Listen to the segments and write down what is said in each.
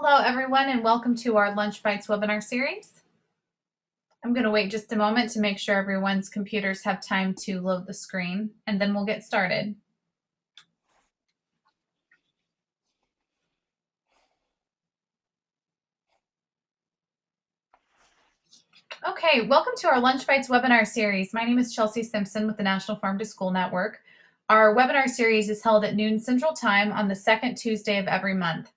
Hello, everyone, and welcome to our Lunch Bites webinar series. I'm going to wait just a moment to make sure everyone's computers have time to load the screen, and then we'll get started. Okay, welcome to our Lunch Bites webinar series. My name is Chelsea Simpson with the National Farm to School Network. Our webinar series is held at noon Central Time on the second Tuesday of every month.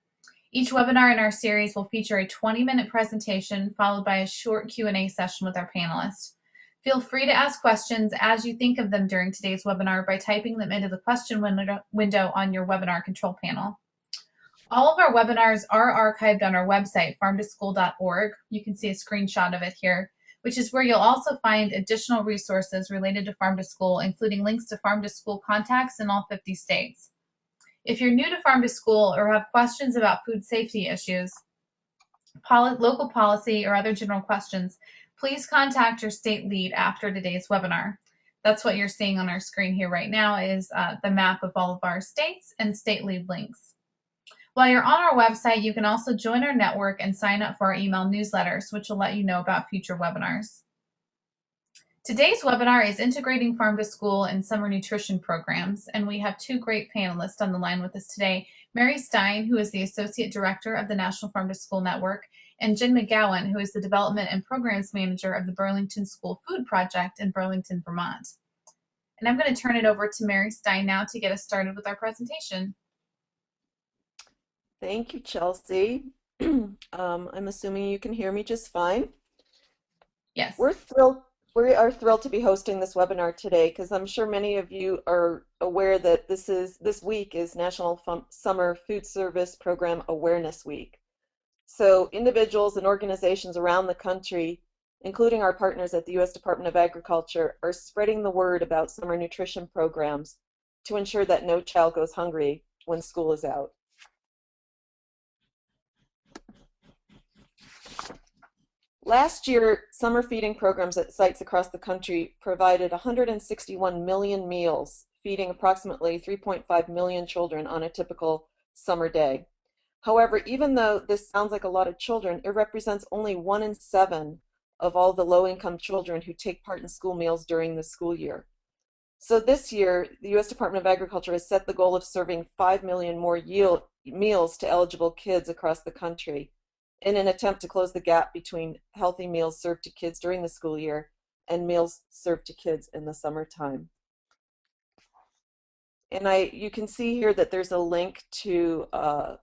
Each webinar in our series will feature a 20-minute presentation followed by a short Q&A session with our panelists. Feel free to ask questions as you think of them during today's webinar by typing them into the question window on your webinar control panel. All of our webinars are archived on our website, farmtoschool.org. You can see a screenshot of it here, which is where you'll also find additional resources related to Farm to School, including links to Farm to School contacts in all 50 states. If you're new to Farm to School or have questions about food safety issues, local policy, or other general questions, please contact your state lead after today's webinar. That's what you're seeing on our screen here right now is the map of all of our states and state lead links. While you're on our website, you can also join our network and sign up for our email newsletters, which will let you know about future webinars. Today's webinar is Integrating Farm to School and Summer Nutrition Programs, and we have two great panelists on the line with us today, Mary Stein, who is the Associate Director of the National Farm to School Network, and Jen McGowan, who is the Development and Programs Manager of the Burlington School Food Project in Burlington, Vermont. And I'm going to turn it over to Mary Stein now to get us started with our presentation. Thank you, Chelsea. I'm assuming you can hear me just fine. Yes. We are thrilled to be hosting this webinar today because I'm sure many of you are aware that this week is National Summer Food Service Program Awareness Week. So individuals and organizations around the country, including our partners at the U.S. Department of Agriculture, are spreading the word about summer nutrition programs to ensure that no child goes hungry when school is out. Last year, summer feeding programs at sites across the country provided 161 million meals, feeding approximately 3.5 million children on a typical summer day. However, even though this sounds like a lot of children, it represents only 1 in 7 of all the low-income children who take part in school meals during the school year. So this year, the U.S. Department of Agriculture has set the goal of serving 5 million more meals to eligible kids across the country, in an attempt to close the gap between healthy meals served to kids during the school year and meals served to kids in the summertime. And you can see here that there's a link to a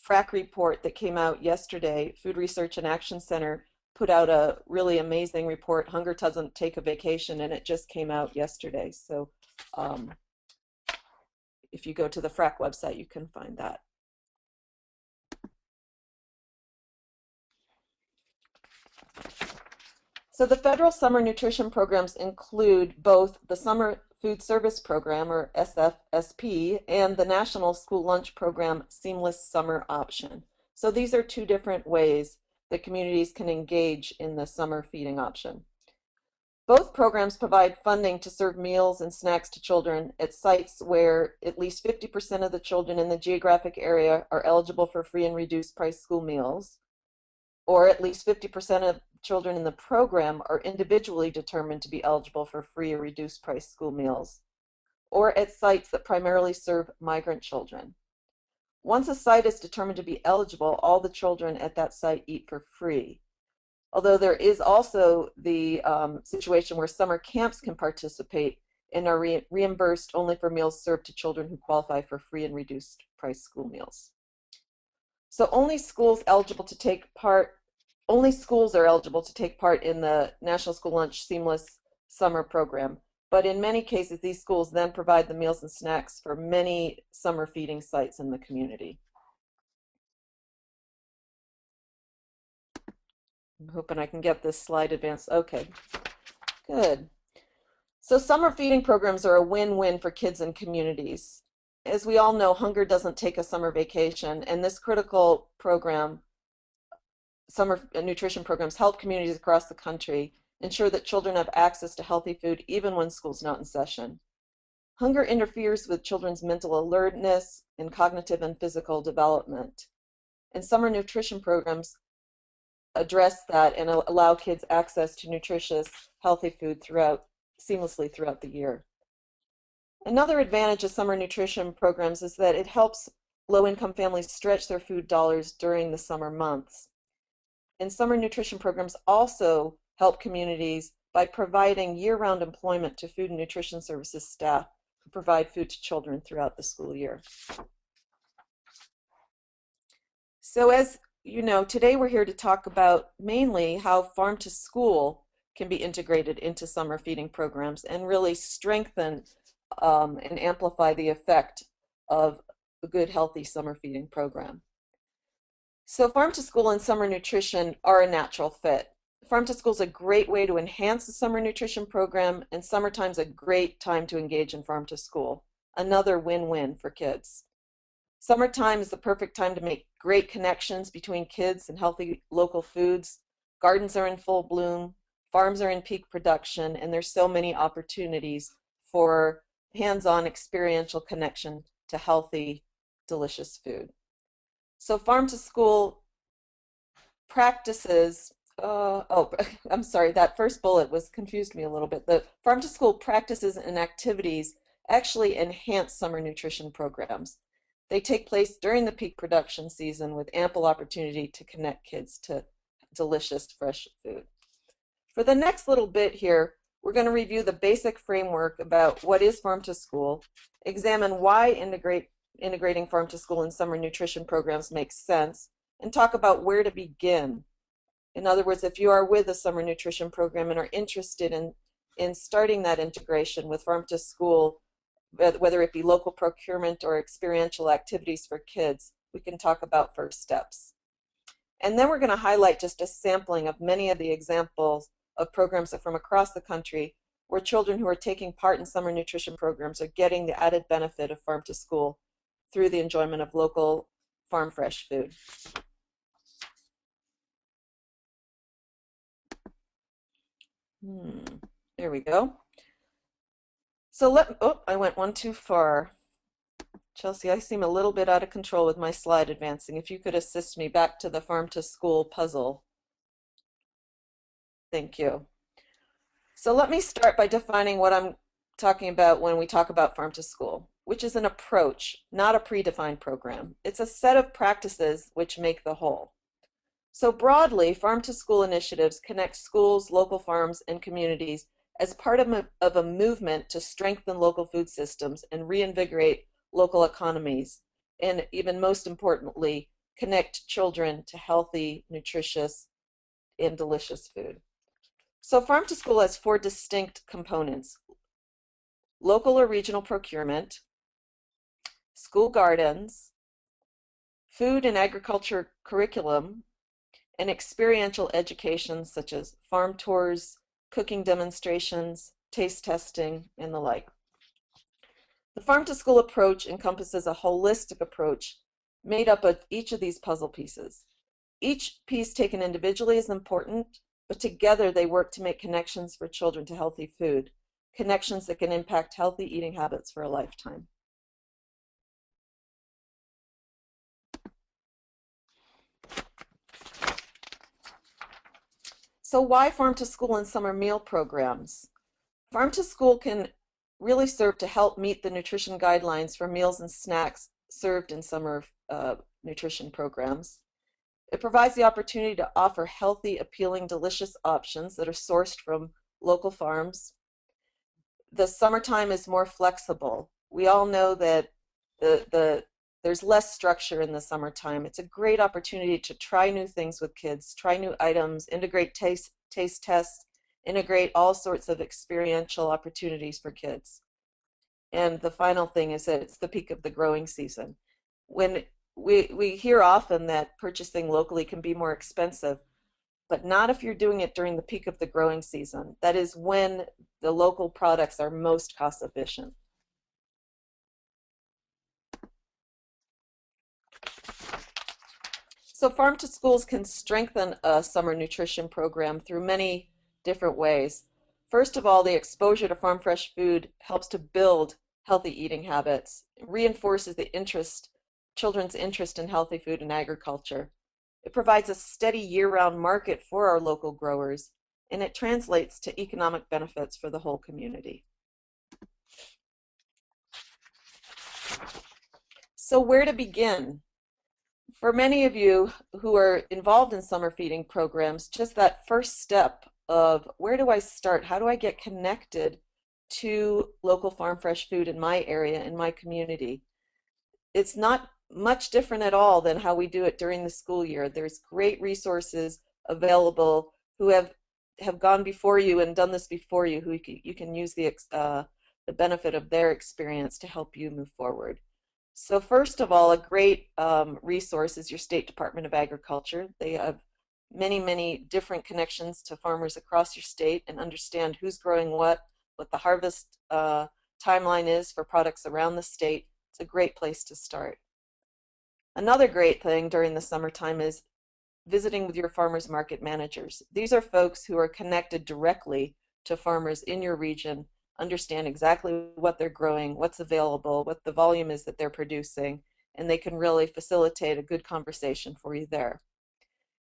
FRAC report that came out yesterday. Food Research and Action Center put out a really amazing report, Hunger Doesn't Take a Vacation, and it just came out yesterday. So if you go to the FRAC website, you can find that. So the federal summer nutrition programs include both the Summer Food Service Program, or SFSP, and the National School Lunch Program Seamless Summer Option. So these are two different ways that communities can engage in the summer feeding option. Both programs provide funding to serve meals and snacks to children at sites where at least 50% of the children in the geographic area are eligible for free and reduced price school meals, or at least 50% of children in the program are individually determined to be eligible for free or reduced price school meals, or at sites that primarily serve migrant children. Once a site is determined to be eligible, all the children at that site eat for free. Although there is also the situation where summer camps can participate and are reimbursed only for meals served to children who qualify for free and reduced price school meals. So only schools are eligible to take part in the National School Lunch Seamless Summer Program. But in many cases, these schools then provide the meals and snacks for many summer feeding sites in the community. I'm hoping I can get this slide advanced. Okay, good. So summer feeding programs are a win-win for kids and communities. As we all know, hunger doesn't take a summer vacation, and this critical program, summer nutrition programs, help communities across the country ensure that children have access to healthy food even when school's not in session. Hunger interferes with children's mental alertness and cognitive and physical development. And summer nutrition programs address that and allow kids access to nutritious, healthy food seamlessly throughout the year. Another advantage of summer nutrition programs is that it helps low-income families stretch their food dollars during the summer months. And summer nutrition programs also help communities by providing year-round employment to food and nutrition services staff who provide food to children throughout the school year. So as you know, today we're here to talk about mainly how farm to school can be integrated into summer feeding programs and really strengthen and amplify the effect of a good, healthy summer feeding program. So farm to school and summer nutrition are a natural fit. Farm to school is a great way to enhance the summer nutrition program, and summertime's a great time to engage in farm to school. Another win-win for kids. Summertime is the perfect time to make great connections between kids and healthy local foods. Gardens are in full bloom, farms are in peak production, and there's so many opportunities for hands-on experiential connection to healthy, delicious food. So farm to school practices, I'm sorry, that first bullet confused me a little bit. The farm to school practices and activities actually enhance summer nutrition programs. They take place during the peak production season with ample opportunity to connect kids to delicious, fresh food. For the next little bit here, we're going to review the basic framework about what is farm to school, examine why integrating farm to school and summer nutrition programs makes sense, and talk about where to begin. In other words, if you are with a summer nutrition program and are interested in starting that integration with farm to school, whether it be local procurement or experiential activities for kids, we can talk about first steps. And then we're going to highlight just a sampling of many of the examples of programs from across the country where children who are taking part in summer nutrition programs are getting the added benefit of farm to school through the enjoyment of local farm fresh food. There we go. So I went one too far. Chelsea, I seem a little bit out of control with my slide advancing. If you could assist me back to the farm to school puzzle. Thank you. So let me start by defining what I'm talking about when we talk about farm to school, which is an approach, not a predefined program. It's a set of practices which make the whole. So broadly, farm to school initiatives connect schools, local farms, and communities as part of a movement to strengthen local food systems and reinvigorate local economies, and even most importantly, connect children to healthy, nutritious, and delicious food. So farm to school has 4 distinct components: local or regional procurement, school gardens, food and agriculture curriculum, and experiential education such as farm tours, cooking demonstrations, taste testing, and the like. The farm to school approach encompasses a holistic approach made up of each of these puzzle pieces. Each piece taken individually is important, but together they work to make connections for children to healthy food, connections that can impact healthy eating habits for a lifetime. So why farm to school and summer meal programs? Farm to school can really serve to help meet the nutrition guidelines for meals and snacks served in summer nutrition programs. It provides the opportunity to offer healthy, appealing, delicious options that are sourced from local farms. The summertime is more flexible. We all know that there's less structure in the summertime. It's a great opportunity to try new things with kids, try new items, integrate taste tests, integrate all sorts of experiential opportunities for kids. And the final thing is that it's the peak of the growing season. When we hear often that purchasing locally can be more expensive, but not if you're doing it during the peak of the growing season. That is when the local products are most cost efficient. So farm to schools can strengthen a summer nutrition program through many different ways. First of all, the exposure to farm fresh food helps to build healthy eating habits, reinforces the interest children's interest in healthy food and agriculture. It provides a steady year-round market for our local growers, and it translates to economic benefits for the whole community. So where to begin? For many of you who are involved in summer feeding programs, just that first step of where do I start? How do I get connected to local farm fresh food in my area, in my community? It's not much different at all than how we do it during the school year. There's great resources available who have gone before you and done this before you, who you can use the benefit of their experience to help you move forward. So first of all, a great resource is your State Department of Agriculture. They have many, many different connections to farmers across your state and understand who's growing what the harvest timeline is for products around the state. It's a great place to start. Another great thing during the summertime is visiting with your farmers market managers. These are folks who are connected directly to farmers in your region, understand exactly what they're growing, what's available, what the volume is that they're producing, and they can really facilitate a good conversation for you there.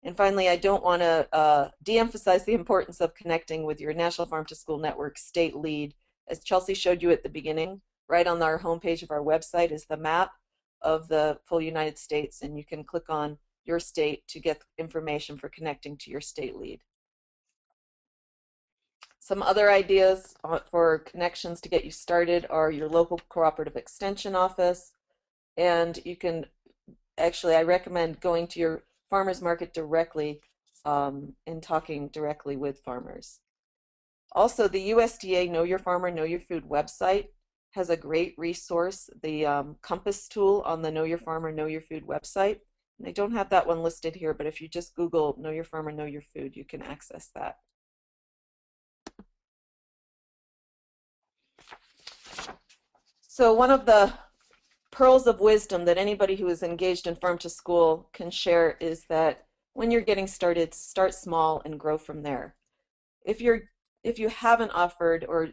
And finally, I don't want to de-emphasize the importance of connecting with your National Farm to School Network state lead. As Chelsea showed you at the beginning, right on our homepage of our website is the map of the full United States, and you can click on your state to get information for connecting to your state lead. Some other ideas for connections to get you started are your local cooperative extension office, and you can actually, I recommend going to your farmers market directly and talking directly with farmers. Also, the USDA Know Your Farmer, Know Your Food website has a great resource, the compass tool on the Know Your Farmer, Know Your Food website. And I don't have that one listed here, but if you just Google Know Your Farmer, Know Your Food, you can access that. So one of the pearls of wisdom that anybody who is engaged in farm to school can share is that when you're getting started, start small and grow from there. If you haven't offered or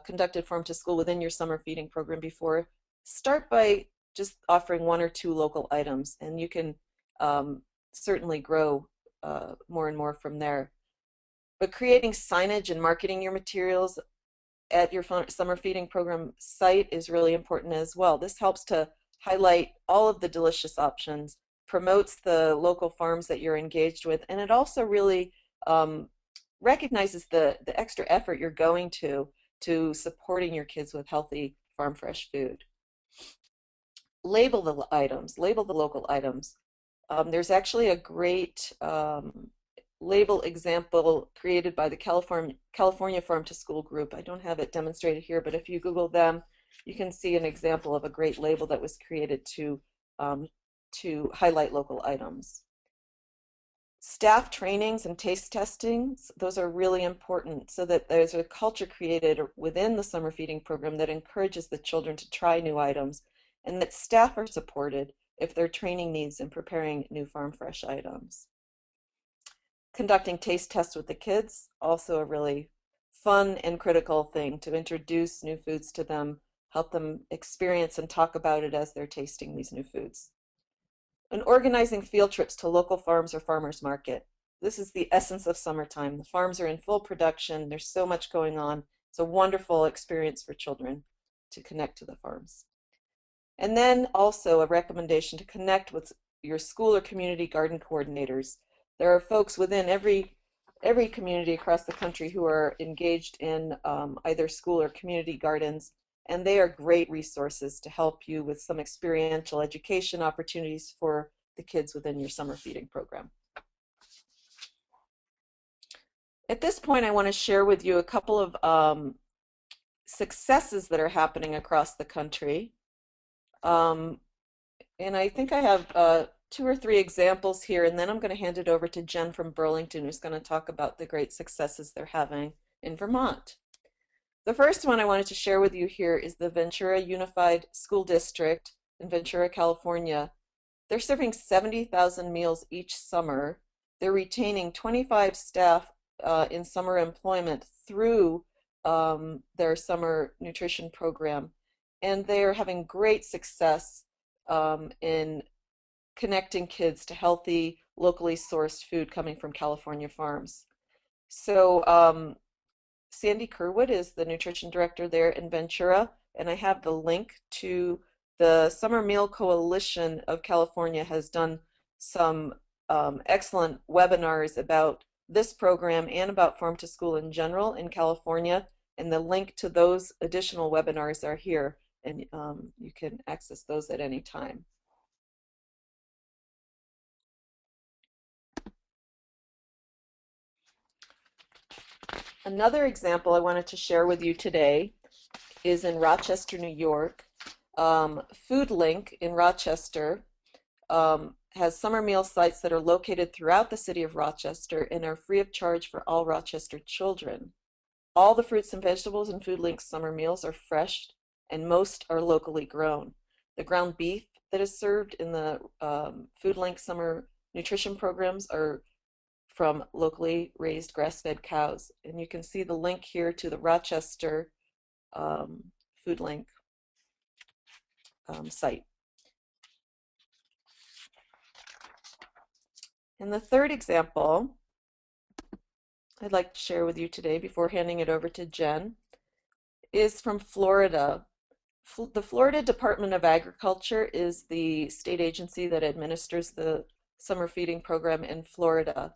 conducted farm to school within your summer feeding program before, start by just offering one or two local items, and you can certainly grow more and more from there. But creating signage and marketing your materials at your summer feeding program site is really important as well. This helps to highlight all of the delicious options, promotes the local farms that you're engaged with, and it also really recognizes the extra effort you're going to supporting your kids with healthy farm fresh food. Label the items, label the local items. There's actually a great label example created by the California Farm to School group. I don't have it demonstrated here, but if you Google them, you can see an example of a great label that was created to highlight local items. Staff trainings and taste testings, those are really important so that there's a culture created within the summer feeding program that encourages the children to try new items, and that staff are supported if their training needs in preparing new farm fresh items. Conducting taste tests with the kids, also a really fun and critical thing to introduce new foods to them, help them experience and talk about it as they're tasting these new foods. And organizing field trips to local farms or farmers market. This is the essence of summertime. The farms are in full production. There's so much going on. It's a wonderful experience for children to connect to the farms. And then also a recommendation to connect with your school or community garden coordinators. There are folks within every community across the country who are engaged in either school or community gardens, and they are great resources to help you with some experiential education opportunities for the kids within your summer feeding program. At this point, I want to share with you a couple of successes that are happening across the country. And I think I have 2 or 3 examples here, and then I'm going to hand it over to Jen from Burlington, who's going to talk about the great successes they're having in Vermont. The first one I wanted to share with you here is the Ventura Unified School District in Ventura, California. They're serving 70,000 meals each summer. They're retaining 25 staff in summer employment through their summer nutrition program, and they're having great success in connecting kids to healthy, locally sourced food coming from California farms. So Sandy Kerwood is the nutrition director there in Ventura, and I have the link to the Summer Meal Coalition of California has done some excellent webinars about this program and about farm to school in general in California, and the link to those additional webinars are here, and you can access those at any time. Another example I wanted to share with you today is in Rochester, New York. Food Link in Rochester has summer meal sites that are located throughout the city of Rochester and are free of charge for all Rochester children. All the fruits and vegetables in Food Link's summer meals are fresh, and most are locally grown. The ground beef that is served in the Food Link summer nutrition programs are from locally raised grass-fed cows. And you can see the link here to the Rochester Food Link site. And the third example I'd like to share with you today before handing it over to Jen is from Florida. The Florida Department of Agriculture is the state agency that administers the summer feeding program in Florida.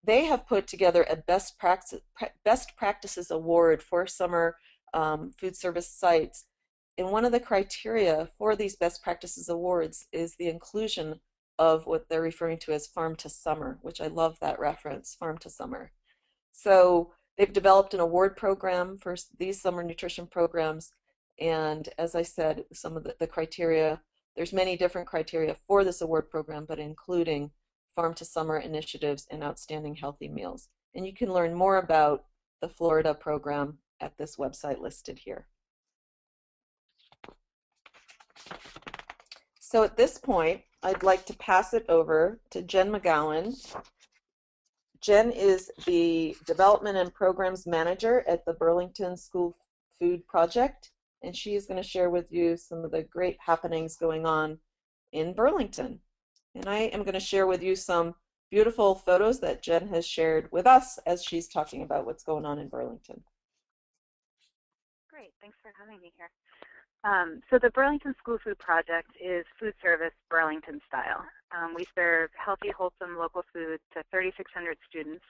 They have put together a best practices award for summer food service sites. And one of the criteria for these best practices awards is the inclusion of what they're referring to as farm to summer, which I love that reference, farm to summer. So they've developed an award program for these summer nutrition programs. And as I said, some of the criteria, there's many different criteria for this award program, but including farm to summer initiatives and outstanding healthy meals. And you can learn more about the Florida program at this website listed here. So at this point, I'd like to pass it over to Jen McGowan. Jen is the Development and Programs Manager at the Burlington School Food Project, and she is going to share with you some of the great happenings going on in Burlington. And I am going to share with you some beautiful photos that Jen has shared with us as she's talking about what's going on in Burlington. Great, thanks for having me here. So the Burlington School Food Project is food service Burlington style. We serve healthy, wholesome local food to 3,600 students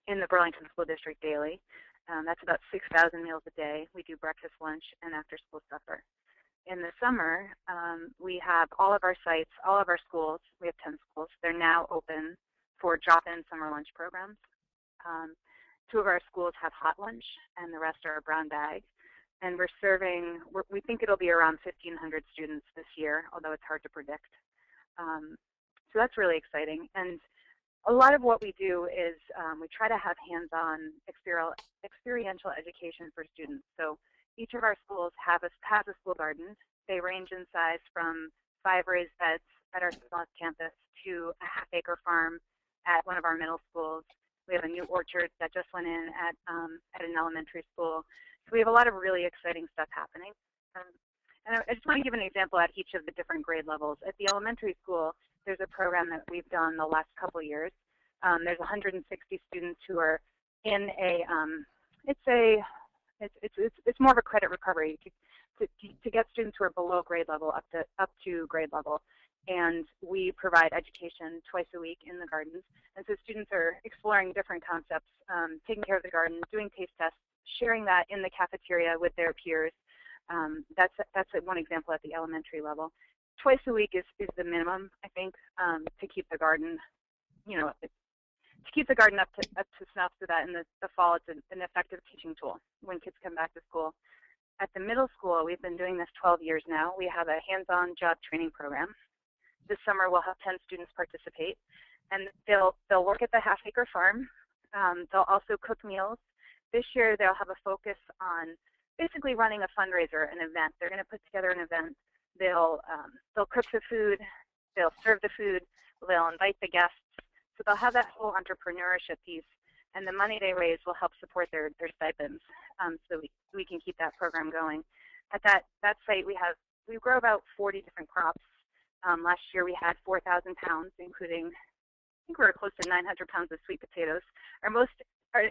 in the Burlington School District daily. That's about 6,000 meals a day. We do breakfast, lunch, and after-school supper. In the summer, we have all of our sites, all of our schools, we have 10 schools, they're now open for drop-in summer lunch programs. 2 of our schools have hot lunch, and the rest are a brown bag. And we're serving, we think it'll be around 1,500 students this year, although it's hard to predict. So that's really exciting. And a lot of what we do is we try to have hands-on experiential education for students. So each of our schools has a school garden. They range in size from 5 raised beds at our smallest campus to a half-acre farm at one of our middle schools. We have a new orchard that just went in at an elementary school. So we have a lot of really exciting stuff happening. And I just want to give an example at each of the different grade levels. At the elementary school, there's a program that we've done the last couple years. There's 160 students who are in a, it's more of a credit recovery to get students who are below grade level up to grade level. And we provide education twice a week in the gardens. And so students are exploring different concepts, taking care of the garden, doing taste tests, sharing that in the cafeteria with their peers. That's one example at the elementary level. Twice a week is the minimum, I think, to keep the garden, to keep the garden up to snuff, so that in the fall it's an effective teaching tool when kids come back to school. At the middle school, we've been doing this 12 years now. We have a hands-on job training program. This summer we'll have 10 students participate, and they'll work at the half-acre farm. They'll also cook meals. This year they'll have a focus on basically running a fundraiser, an event. They're going to put together an event. They'll cook the food. They'll serve the food. They'll invite the guests. So they'll have that whole entrepreneurship piece, and the money they raise will help support their stipends, so we can keep that program going. At that site, we we grow about 40 different crops. Last year we had 4,000 pounds, including, I think we were close to 900 pounds of sweet potatoes. Our most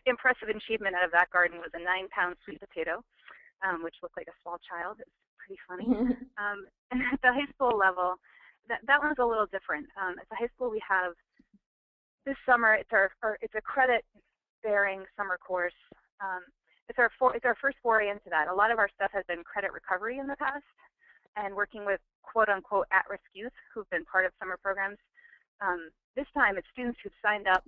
impressive achievement out of that garden was a 9-pound sweet potato, which looked like a small child. It was pretty funny. And at the high school level, that one's a little different. At the high school we have, this summer, it's a credit-bearing summer course. It's our first foray into that. A lot of our stuff has been credit recovery in the past, and working with quote-unquote at-risk youth who've been part of summer programs. This time, it's students who've signed up.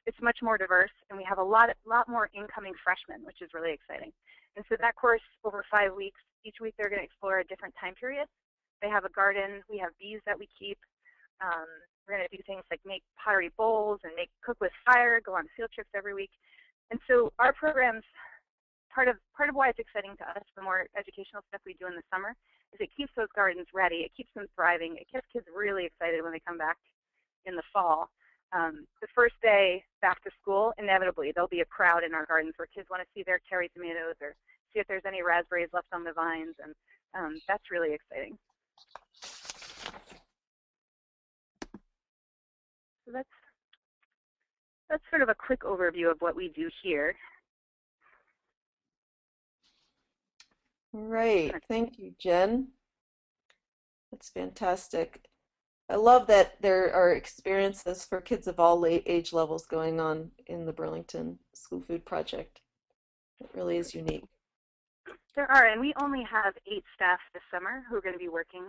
It's much more diverse, and we have a lot more incoming freshmen, which is really exciting. And so that course, over 5 weeks, each week they're going to explore a different time period. They have a garden. We have bees that we keep. We're going to do things like make pottery bowls and cook with fire, go on field trips every week. And so our programs, part of why it's exciting to us, the more educational stuff we do in the summer, is it keeps those gardens ready. It keeps them thriving. It gets kids really excited when they come back in the fall. The first day back to school, inevitably, there'll be a crowd in our gardens where kids want to see their cherry tomatoes or see if there's any raspberries left on the vines, and that's really exciting. So that's sort of a quick overview of what we do here. Right. Thank you, Jen. That's fantastic. I love that there are experiences for kids of all age levels going on in the Burlington School Food Project. It really is unique. There are, and we only have 8 staff this summer who are going to be working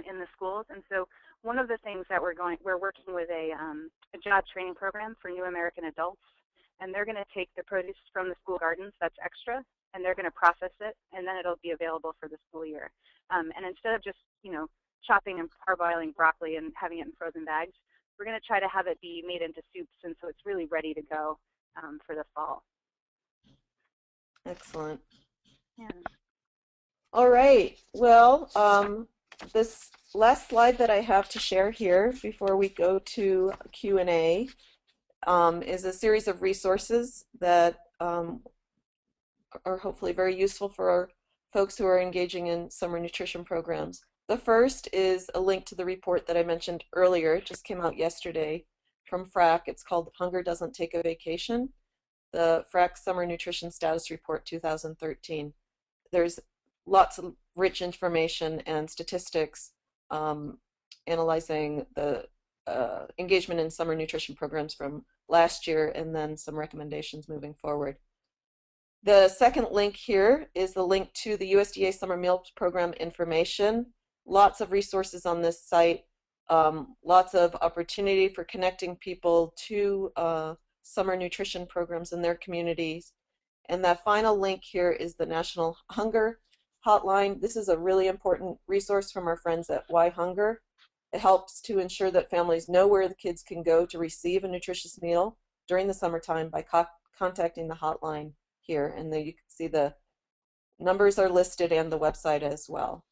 in the schools. And so one of the things that we're working with a job training program for new American adults, and they're going to take the produce from the school gardens that's extra, and they're going to process it, and then it'll be available for the school year. And instead of just, chopping and parboiling broccoli and having it in frozen bags, we're going to try to have it be made into soups, and so it's really ready to go for the fall. Excellent. Yeah. All right. Well, this last slide that I have to share here before we go to Q&A is a series of resources that are hopefully very useful for our folks who are engaging in summer nutrition programs. The first is a link to the report that I mentioned earlier. It just came out yesterday from FRAC. It's called Hunger Doesn't Take a Vacation, the FRAC Summer Nutrition Status Report 2013. There's lots of rich information and statistics analyzing the engagement in summer nutrition programs from last year, and then some recommendations moving forward. The second link here is the link to the USDA Summer Meals Program information. Lots of resources on this site, lots of opportunity for connecting people to summer nutrition programs in their communities. And that final link here is the National Hunger Hotline. This is a really important resource from our friends at Why Hunger. It helps to ensure that families know where the kids can go to receive a nutritious meal during the summertime by contacting the hotline here. And there you can see the numbers are listed and the website as well.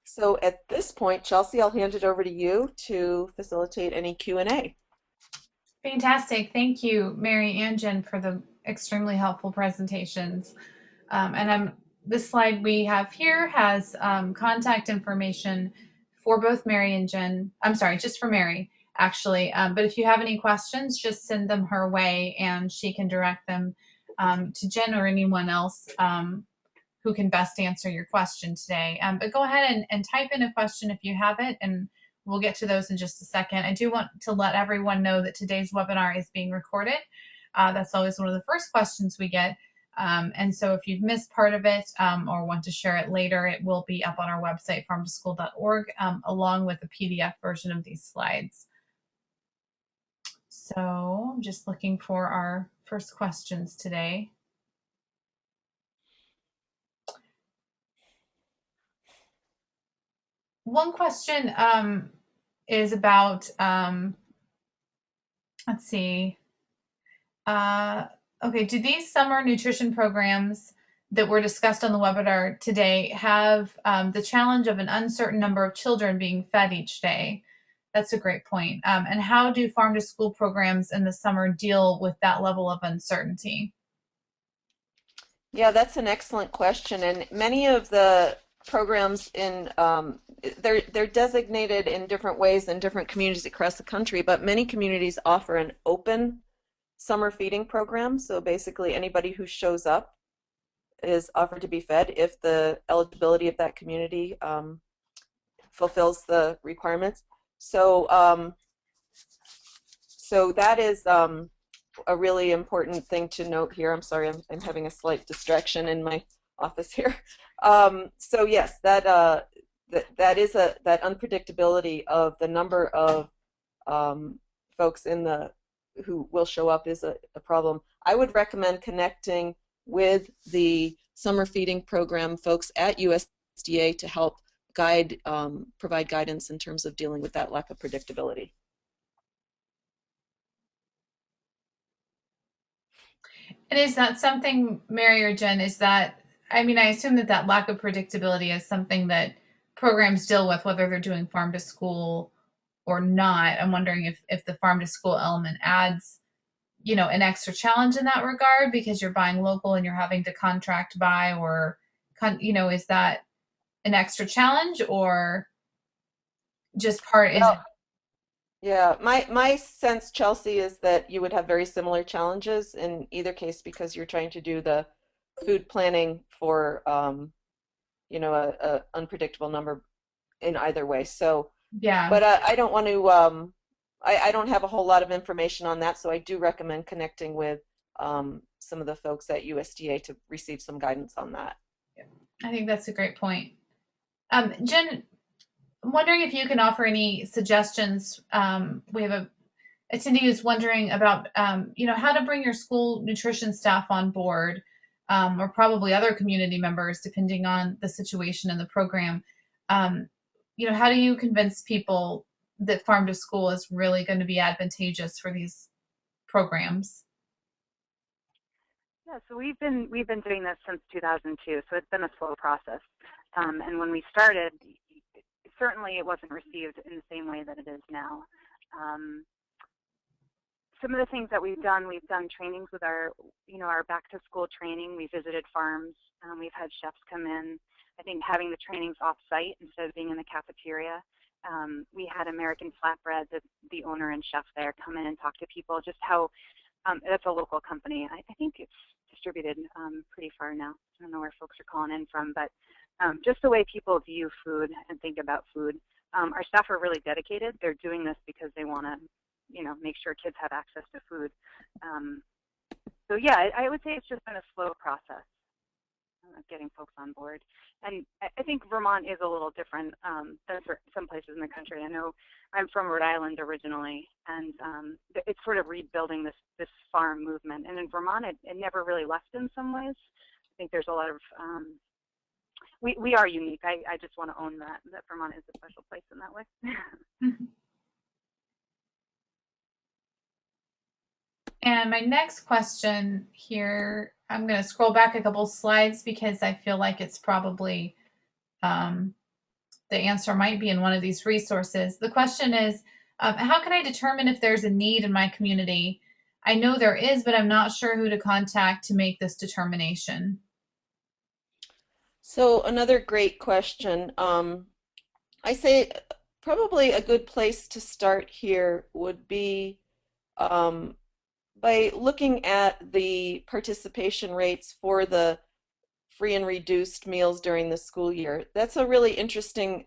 So at this point, Chelsea, I'll hand it over to you to facilitate any Q&A. Fantastic. Thank you, Mary and Jen, for the extremely helpful presentations. This slide we have here has contact information for both Mary and Jen. I'm sorry, just for Mary, actually. But if you have any questions, just send them her way, and she can direct them to Jen or anyone else who can best answer your question today. But go ahead and type in a question if you have it, and we'll get to those in just a second. I do want to let everyone know that today's webinar is being recorded. That's always one of the first questions we get. And so if you've missed part of it or want to share it later, it will be up on our website, farmtoschool.org, along with a PDF version of these slides. So I'm just looking for our first questions today. One question is about, let's see. Okay, do these summer nutrition programs that were discussed on the webinar today have the challenge of an uncertain number of children being fed each day? That's a great point. And how do farm to school programs in the summer deal with that level of uncertainty? Yeah, that's an excellent question. And many of the programs they're designated in different ways in different communities across the country, but many communities offer an open summer feeding program. So basically anybody who shows up is offered to be fed if the eligibility of that community fulfills the requirements. So, so that is a really important thing to note here. I'm sorry, I'm having a slight distraction in my office here. So yes, that is that unpredictability of the number of folks who will show up is a problem. I would recommend connecting with the summer feeding program folks at USDA to help provide guidance in terms of dealing with that lack of predictability. And is that something, Mary or Jen, is that, I mean, I assume that that lack of predictability is something that programs deal with, whether they're doing farm to school or not. I'm wondering if the farm to school element adds, an extra challenge in that regard because you're buying local and you're having to contract buy or, is that an extra challenge or just part, is it? Well, yeah, my sense, Chelsea, is that you would have very similar challenges in either case because you're trying to do the food planning for a unpredictable number in either way. So, Yeah. but I don't want to I don't have a whole lot of information on that, so I do recommend connecting with some of the folks at USDA to receive some guidance on that. I think that's a great point. Jen, I'm wondering if you can offer any suggestions. We have a attendee who's wondering about, how to bring your school nutrition staff on board, or probably other community members, depending on the situation in the program. Um, how do you convince people that farm to school is really going to be advantageous for these programs? Yeah, so we've been doing this since 2002, so it's been a slow process. And when we started, certainly it wasn't received in the same way that it is now. Um, some of the things that we've done trainings with our back to school training. We visited farms. We've had chefs come in. I think having the trainings off site instead of being in the cafeteria. We had American Flatbread, the owner and chef there, come in and talk to people. Just how that's a local company. I think it's distributed pretty far now. I don't know where folks are calling in from, but just the way people view food and think about food. Our staff are really dedicated. They're doing this because they want to, make sure kids have access to food. So yeah, I would say it's just been a slow process of getting folks on board. And I think Vermont is a little different than some places in the country. I know I'm from Rhode Island originally, and it's sort of rebuilding this farm movement. And in Vermont, it never really left in some ways. I think there's a lot of, we are unique. I just want to own that Vermont is a special place in that way. And my next question here, I'm going to scroll back a couple slides because I feel like it's probably the answer might be in one of these resources. The question is, how can I determine if there's a need in my community? I know there is, but I'm not sure who to contact to make this determination. So another great question. I say probably a good place to start here would be by looking at the participation rates for the free and reduced meals during the school year. That's a really interesting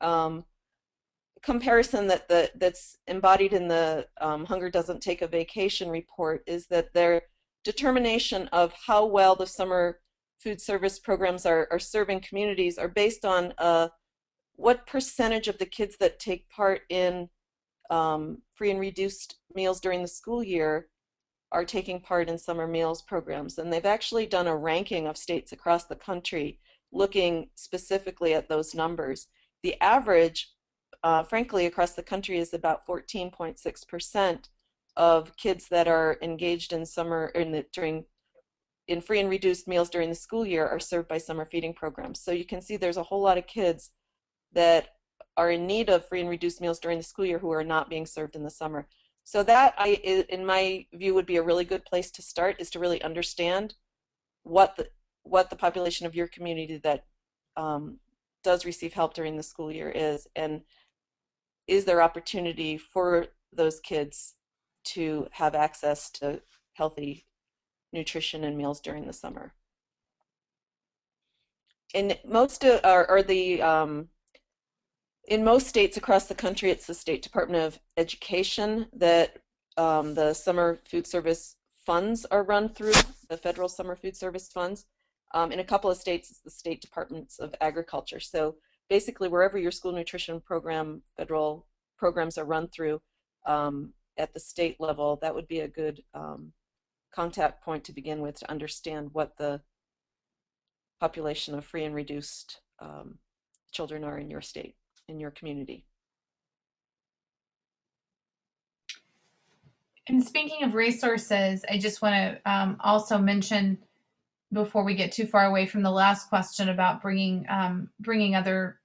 comparison that's embodied in the Hunger Doesn't Take a Vacation report, is that their determination of how well the summer food service programs are serving communities are based on what percentage of the kids that take part in free and reduced meals during the school year are taking part in summer meals programs. And they've actually done a ranking of states across the country looking specifically at those numbers. The average, frankly, across the country is about 14.6% of kids that are engaged in in free and reduced meals during the school year are served by summer feeding programs. So you can see there's a whole lot of kids that are in need of free and reduced meals during the school year who are not being served in the summer. So that, in my view, would be a really good place to start, is to really understand what what the population of your community that does receive help during the school year is, and is there opportunity for those kids to have access to healthy nutrition and meals during the summer. In most in most states across the country, it's the State Department of Education that the summer food service funds are run through, the federal summer food service funds. In a couple of states, it's the state departments of agriculture. So basically, wherever your school nutrition program, federal programs are run through at the state level, that would be a good contact point to begin with to understand what the population of free and reduced children are in your state, in your community. And speaking of resources, I just want to also mention, before we get too far away from the last question about bringing other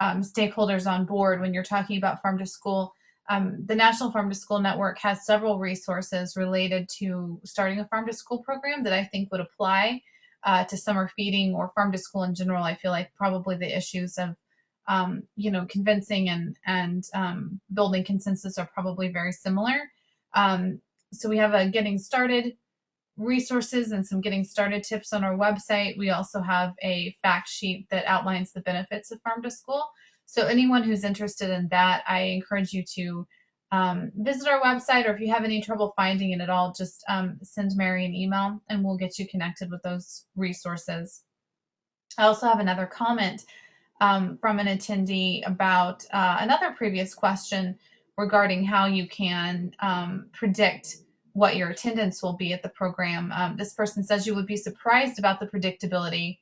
stakeholders on board when you're talking about farm to school, the National Farm to School Network has several resources related to starting a farm to school program that I think would apply to summer feeding or farm to school in general. I feel like probably the issues of convincing and building consensus are probably very similar. So we have a getting started resources and some getting started tips on our website. We also have a fact sheet that outlines the benefits of farm to school. So anyone who's interested in that, I encourage you to visit our website, or if you have any trouble finding it at all, just send Mary an email and we'll get you connected with those resources. I also have another comment from an attendee about another previous question regarding how you can predict what your attendance will be at the program. This person says you would be surprised about the predictability.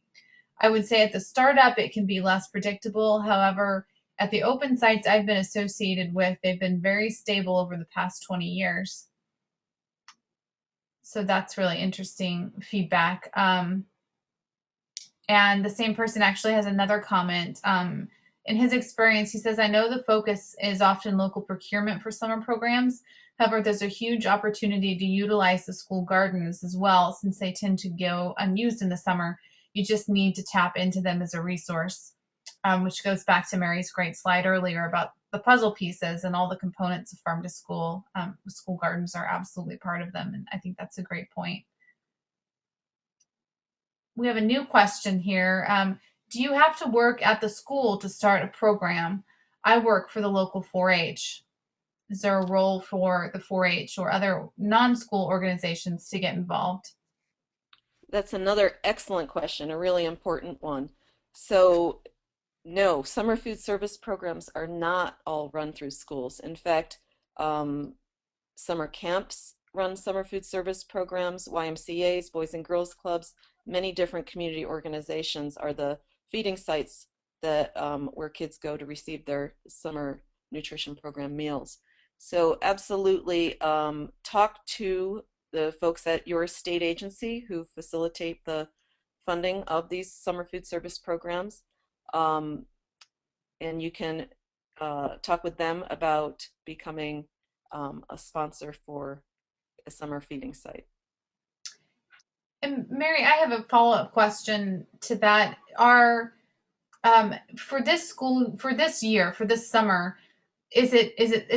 I would say at the startup, it can be less predictable. However, at the open sites I've been associated with, they've been very stable over the past 20 years. So that's really interesting feedback. And the same person actually has another comment. In his experience, he says, I know the focus is often local procurement for summer programs. However, there's a huge opportunity to utilize the school gardens as well, since they tend to go unused in the summer. You just need to tap into them as a resource, which goes back to Mary's great slide earlier about the puzzle pieces and all the components of farm to school. School gardens are absolutely part of them, and I think that's a great point. We have a new question here. Do you have to work at the school to start a program? I work for the local 4-H. Is there a role for the 4-H or other non-school organizations to get involved? That's another excellent question, a really important one. So no, summer food service programs are not all run through schools. In fact, summer camps run summer food service programs, YMCA's, Boys and Girls Clubs, many different community organizations are the feeding sites that where kids go to receive their summer nutrition program meals. So absolutely talk to the folks at your state agency who facilitate the funding of these summer food service programs. And you can talk with them about becoming a sponsor for a summer feeding site. And Mary, I have a follow-up question to that. For this school, for this year, for this summer, is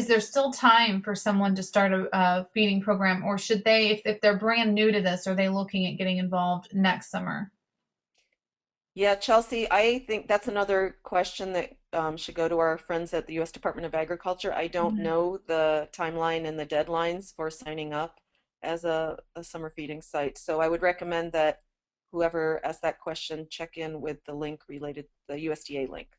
there still time for someone to start a feeding program, or should they, if they're brand new to this, are they looking at getting involved next summer? Yeah, Chelsea, I think that's another question that should go to our friends at the U.S. Department of Agriculture. I don't Mhm. know the timeline and the deadlines for signing up as a summer feeding site. So I would recommend that whoever asked that question check in with the link related, the USDA link.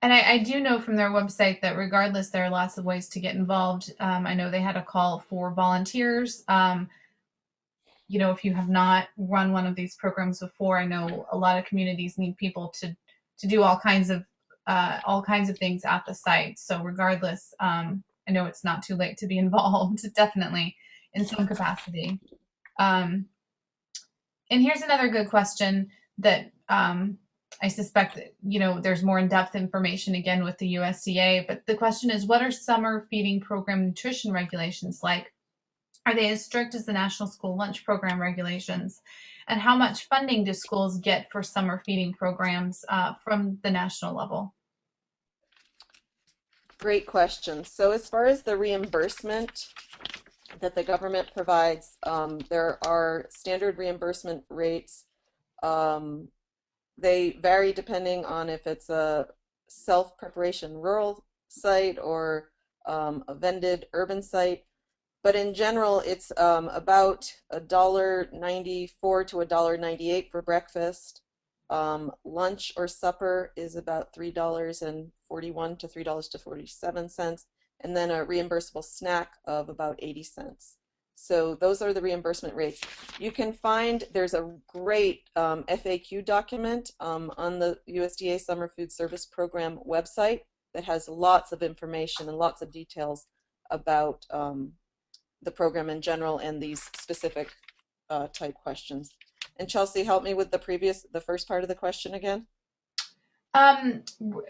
And I do know from their website that regardless, there are lots of ways to get involved. I know they had a call for volunteers. If you have not run one of these programs before, I know a lot of communities need people to do all kinds of things at the site. So regardless, I know it's not too late to be involved, definitely in some capacity. Um, and here's another good question that I suspect that, there's more in-depth information again with the USDA, but the question is, what are summer feeding program nutrition regulations like? Are they as strict as the National School Lunch Program regulations? And how much funding do schools get for summer feeding programs from the national level? Great question. So as far as the reimbursement that the government provides, there are standard reimbursement rates. Um, they vary depending on if it's a self-preparation rural site or a vended urban site. But in general, it's about $1.94 to $1.98 for breakfast. Lunch or supper is about $3.41 to $3.47, and then a reimbursable snack of about 80 cents. So those are the reimbursement rates. You can find, there's a great FAQ document on the USDA Summer Food Service Program website that has lots of information and lots of details about the program in general and these specific type questions. And Chelsea, help me with the first part of the question again.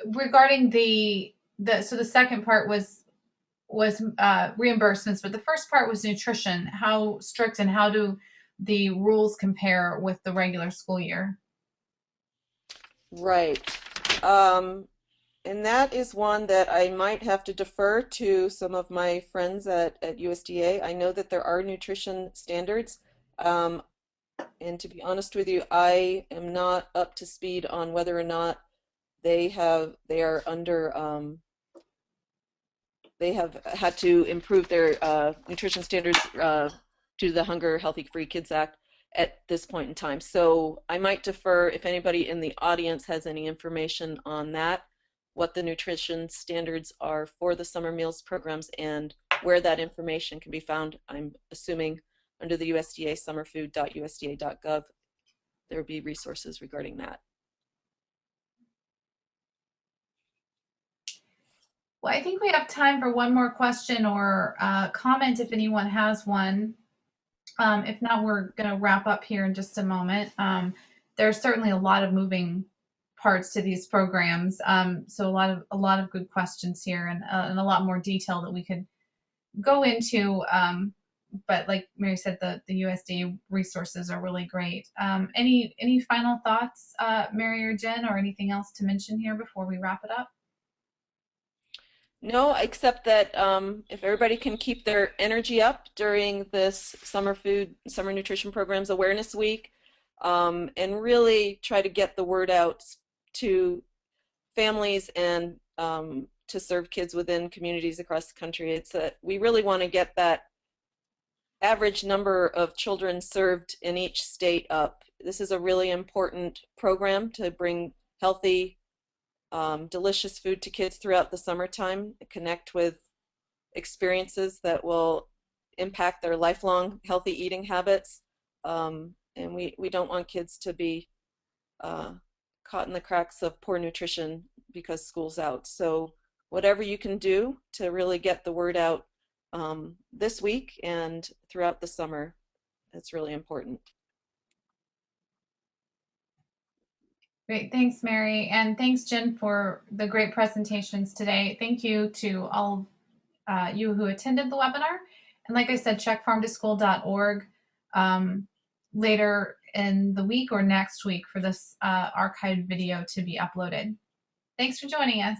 Regarding so the second part was reimbursements, but the first part was nutrition. How strict and how do the rules compare with the regular school year? Right. And that is one that I might have to defer to some of my friends at USDA. I know that there are nutrition standards. And to be honest with you, I am not up to speed on whether or not they are under they have had to improve their nutrition standards due to the Hunger Healthy Free Kids Act at this point in time. So I might defer if anybody in the audience has any information on that, what the nutrition standards are for the summer meals programs and where that information can be found. I'm assuming under the USDA summerfood.usda.gov there will be resources regarding that. Well, I think we have time for one more question or comment if anyone has one. If not, we're going to wrap up here in just a moment. There's certainly a lot of moving parts to these programs, so a lot of good questions here, and a lot more detail that we could go into. But like Mary said, the USDA resources are really great. Any final thoughts, Mary or Jen, or anything else to mention here before we wrap it up? No, except that if everybody can keep their energy up during this summer nutrition programs awareness week, and really try to get the word out to families and to serve kids within communities across the country. We really want to get that average number of children served in each state up. This is a really important program to bring healthy, delicious food to kids throughout the summertime, connect with experiences that will impact their lifelong healthy eating habits. And we don't want kids to be caught in the cracks of poor nutrition because school's out. So whatever you can do to really get the word out this week and throughout the summer, it's really important. Great, thanks, Mary, and thanks, Jen, for the great presentations today. Thank you to all you who attended the webinar. And like I said, check farmtoschool.org later in the week or next week for this archived video to be uploaded. Thanks for joining us.